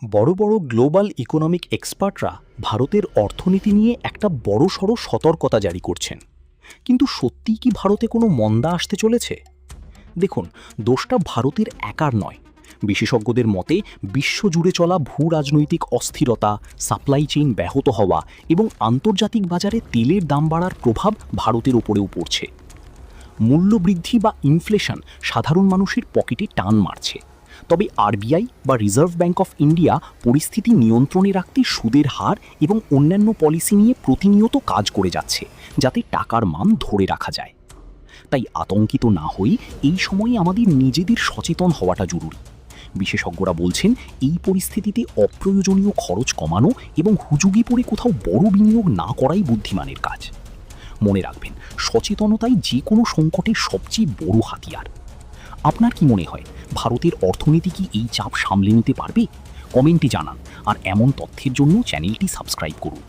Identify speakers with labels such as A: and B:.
A: বড় বড় global economic এক্সপার্টরা ভারতের অর্থনীতি নিয়ে একটা বড়সড় সতর্কতা জারি করছেন। কিন্তু সত্যিই কি ভারতে কোনো মন্দা আসতে চলেছে? দেখুন, দোষটা ভারতের একার নয়। বিশেষজ্ঞদের মতে বিশ্বজুড়ে চলা ভূ রাজনৈতিক অস্থিরতা, সাপ্লাই চেইন ব্যাহত হওয়া এবং আন্তর্জাতিক বাজারে তেলের দাম বাড়ার প্রভাব ভারতের ওপরেও পড়ছে। মূল্যবৃদ্ধি বা ইনফ্লেশন সাধারণ মানুষের পকেটে টান মারছে। তবে আরবিআই বা রিজার্ভ ব্যাঙ্ক অফ ইন্ডিয়া পরিস্থিতি নিয়ন্ত্রণে রাখতে সুদের হার এবং অন্যান্য পলিসি নিয়ে প্রতিনিয়ত কাজ করে যাচ্ছে, যাতে টাকার মান ধরে রাখা যায়। তাই আতঙ্কিত না হই, এই সময়ে আমাদের নিজেদের সচেতন হওয়াটা জরুরি। বিশেষজ্ঞরা বলছেন, এই পরিস্থিতিতে অপ্রয়োজনীয় খরচ কমানো এবং হুজুগে পড়ে কোথাও বড় বিনিয়োগ না করাই বুদ্ধিমানের কাজ। মনে রাখবেন, সচেতনতাই যে কোনো সংকটের সবচেয়ে বড় হাতিয়ার। আপনার কি মনে হয়, ভারতের অর্থনীতি কি এই চাপ সামলে নিতে পারবে? কমেন্টে জানান, আর এমন তথ্যের জন্য চ্যানেলটি সাবস্ক্রাইব করুন।